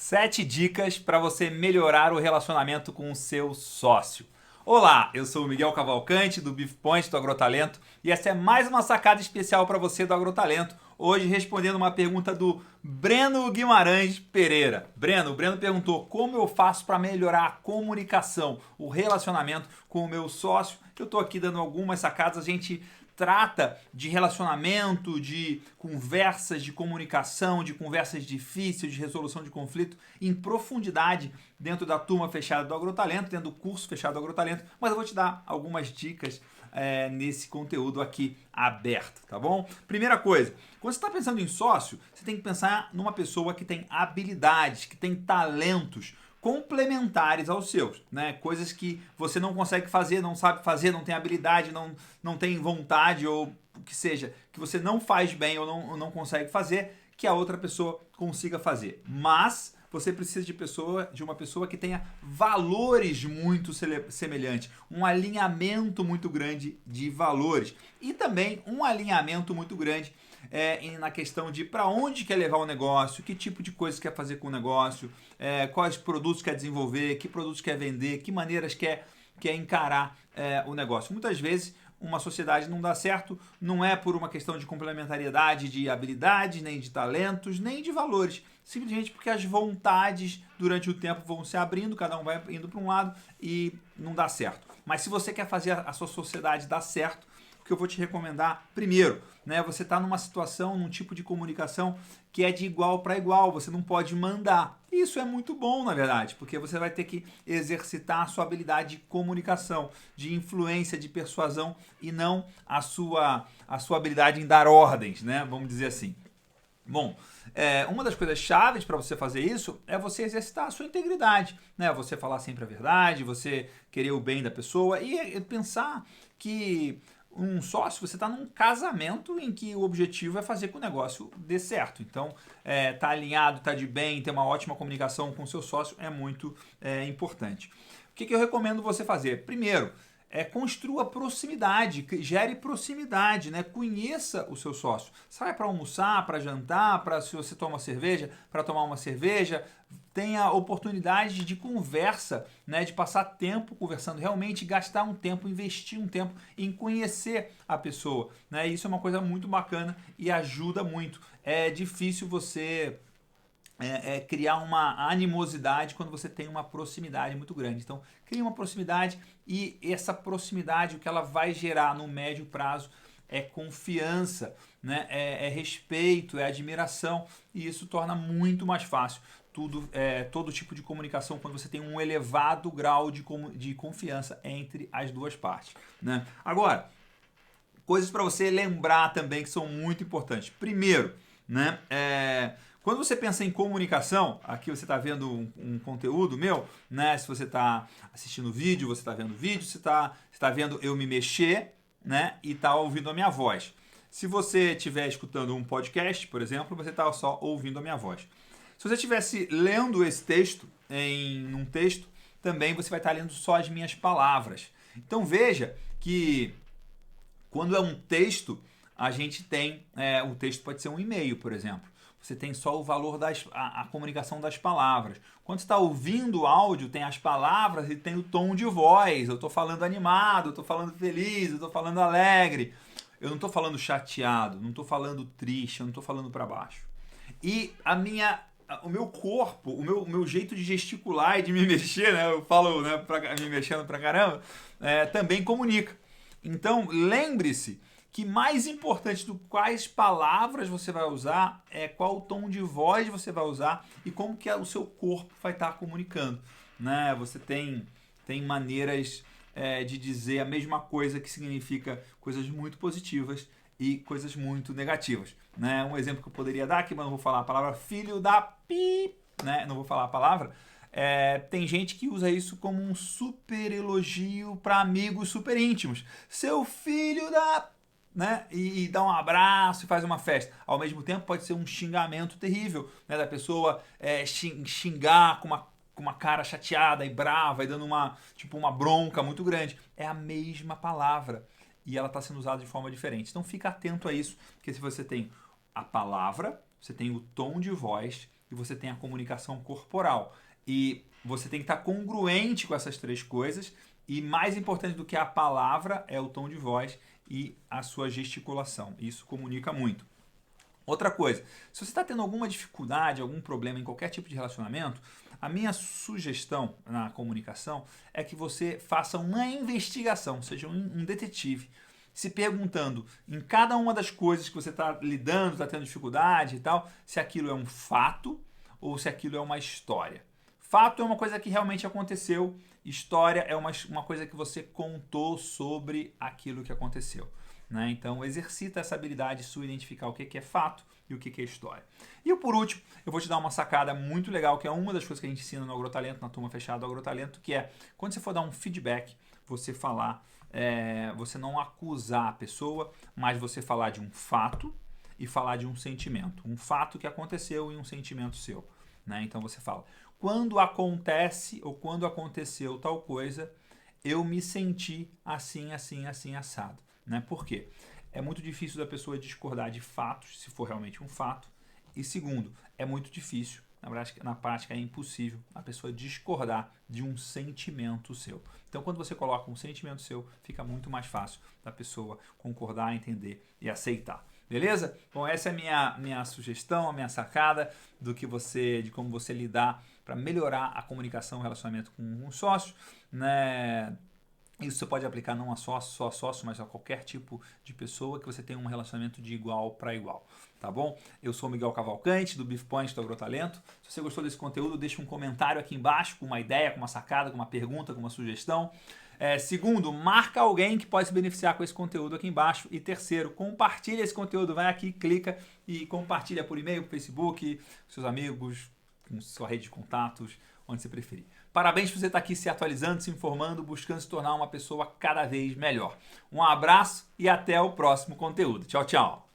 7 dicas para você melhorar o relacionamento com o seu sócio. Olá, eu sou o Miguel Cavalcante do Beef Point do Agrotalento e essa é mais uma sacada especial para você do Agrotalento. Hoje respondendo uma pergunta do Breno Guimarães Pereira. O Breno perguntou como eu faço para melhorar a comunicação, o relacionamento com o meu sócio. Eu estou aqui dando algumas sacadas, a gente trata de relacionamento, de conversas, de comunicação, de conversas difíceis, de resolução de conflito em profundidade dentro da turma fechada do Agrotalento, dentro do curso fechado do Agrotalento, mas eu vou te dar algumas dicas nesse conteúdo aqui aberto, tá bom? Primeira coisa, quando você está pensando em sócio, você tem que pensar numa pessoa que tem habilidades, que tem talentos complementares aos seus, né? Coisas que você não consegue fazer, não sabe fazer, não tem habilidade, não tem vontade ou o que seja, que você não faz bem ou não consegue fazer, que a outra pessoa consiga fazer. Mas você precisa de uma pessoa que tenha valores muito semelhantes, um alinhamento muito grande de valores e também um alinhamento muito grande na questão de para onde quer levar o negócio, que tipo de coisas quer fazer com o negócio, quais produtos quer desenvolver, que produtos quer vender, que maneiras quer encarar o negócio. Muitas vezes uma sociedade não dá certo, não é por uma questão de complementariedade de habilidades, nem de talentos, nem de valores. Simplesmente porque as vontades durante o tempo vão se abrindo, cada um vai indo para um lado e não dá certo. Mas se você quer fazer a sua sociedade dar certo, o que eu vou te recomendar, primeiro, né, você está numa situação, num tipo de comunicação que é de igual para igual, você não pode mandar. Isso é muito bom, na verdade, porque você vai ter que exercitar a sua habilidade de comunicação, de influência, de persuasão e não a sua habilidade em dar ordens, né? Vamos dizer assim. Bom, uma das coisas chaves para você fazer isso é você exercitar a sua integridade, né? Você falar sempre a verdade, você querer o bem da pessoa e pensar que um sócio, você está num casamento em que o objetivo é fazer que o negócio dê certo. Então, tá alinhado, tá de bem, ter uma ótima comunicação com o seu sócio é muito importante. O que eu recomendo você fazer? Primeiro, construa proximidade, gere proximidade, né? Conheça o seu sócio. Saia para almoçar, para jantar, para se você toma cerveja, para tomar uma cerveja. Tenha oportunidade de conversa, né? De passar tempo conversando, realmente gastar um tempo, investir um tempo em conhecer a pessoa, né? Isso é uma coisa muito bacana e ajuda muito. É difícil você criar uma animosidade quando você tem uma proximidade muito grande. Então, crie uma proximidade e essa proximidade, o que ela vai gerar no médio prazo é confiança, né? É respeito, é admiração e isso torna muito mais fácil todo tipo de comunicação quando você tem um elevado grau de confiança entre as duas partes, né? Agora, coisas para você lembrar também que são muito importantes. Primeiro, né? Quando você pensa em comunicação, aqui você está vendo um conteúdo meu, né? Se você está assistindo vídeo, você está vendo vídeo, você está vendo eu me mexer, né? E está ouvindo a minha voz. Se você estiver escutando um podcast, por exemplo, você está só ouvindo a minha voz. Se você estivesse lendo esse texto em um texto, também você vai estar lendo só as minhas palavras. Então veja que quando é um texto, a gente tem o texto pode ser um e-mail, por exemplo. Você tem só o valor a comunicação das palavras. Quando você está ouvindo o áudio, tem as palavras e tem o tom de voz. Eu estou falando animado, eu estou falando feliz, eu estou falando alegre. Eu não estou falando chateado, não estou falando triste, eu não estou falando para baixo. E o meu corpo, o meu jeito de gesticular e de me mexer, né? Eu falo, né, me mexendo pra caramba, também comunica. Então, lembre-se que mais importante do quais palavras você vai usar é qual o tom de voz você vai usar e como que o seu corpo vai estar comunicando, né? Você tem maneiras de dizer a mesma coisa que significa coisas muito positivas e coisas muito negativas, né? Um exemplo que eu poderia dar aqui, mas não vou falar a palavra filho da pi, né? Não vou falar a palavra. Tem gente que usa isso como um super elogio para amigos super íntimos. Seu filho da... né? E dá um abraço e faz uma festa. Ao mesmo tempo pode ser um xingamento terrível, né? Da pessoa xingar com uma cara chateada e brava e dando uma bronca muito grande. É a mesma palavra e ela está sendo usada de forma diferente. Então fica atento a isso, porque se você tem a palavra, você tem o tom de voz e você tem a comunicação corporal. E você tem que estar congruente com essas três coisas. E mais importante do que a palavra é o tom de voz e a sua gesticulação. Isso comunica muito. Outra coisa, se você está tendo alguma dificuldade, algum problema em qualquer tipo de relacionamento, a minha sugestão na comunicação é que você faça uma investigação, seja um detetive, se perguntando em cada uma das coisas que você está lidando, está tendo dificuldade e tal, se aquilo é um fato ou se aquilo é uma história. Fato é uma coisa que realmente aconteceu, história é uma coisa que você contou sobre aquilo que aconteceu. Né? Então, exercita essa habilidade sua identificar o que é fato e o que é história. E por último, eu vou te dar uma sacada muito legal, que é uma das coisas que a gente ensina no Agrotalento, na turma fechada do Agrotalento, que é quando você for dar um feedback, você falar, você não acusar a pessoa, mas você falar de um fato e falar de um sentimento. Um fato que aconteceu e um sentimento seu. Né? Então você fala, quando acontece ou quando aconteceu tal coisa, eu me senti assim, assim, assim, assado. Né? Por quê? É muito difícil da pessoa discordar de fatos, se for realmente um fato. E segundo, é muito difícil, na prática é impossível, a pessoa discordar de um sentimento seu. Então, quando você coloca um sentimento seu, fica muito mais fácil da pessoa concordar, entender e aceitar. Beleza? Bom, essa é a minha sugestão, a minha sacada de como você lidar para melhorar a comunicação, o relacionamento com um sócio, né? Isso você pode aplicar não só a sócio, mas a qualquer tipo de pessoa que você tenha um relacionamento de igual para igual, tá bom? Eu sou o Miguel Cavalcante, do Beef Point do Agrotalento. Se você gostou desse conteúdo, deixa um comentário aqui embaixo com uma ideia, com uma sacada, com uma pergunta, com uma sugestão. Segundo, marca alguém que pode se beneficiar com esse conteúdo aqui embaixo. E terceiro, compartilha esse conteúdo. Vai aqui, clica e compartilha por e-mail, por Facebook, com seus amigos, com sua rede de contatos, onde você preferir. Parabéns por você estar aqui se atualizando, se informando, buscando se tornar uma pessoa cada vez melhor. Um abraço e até o próximo conteúdo. Tchau, tchau!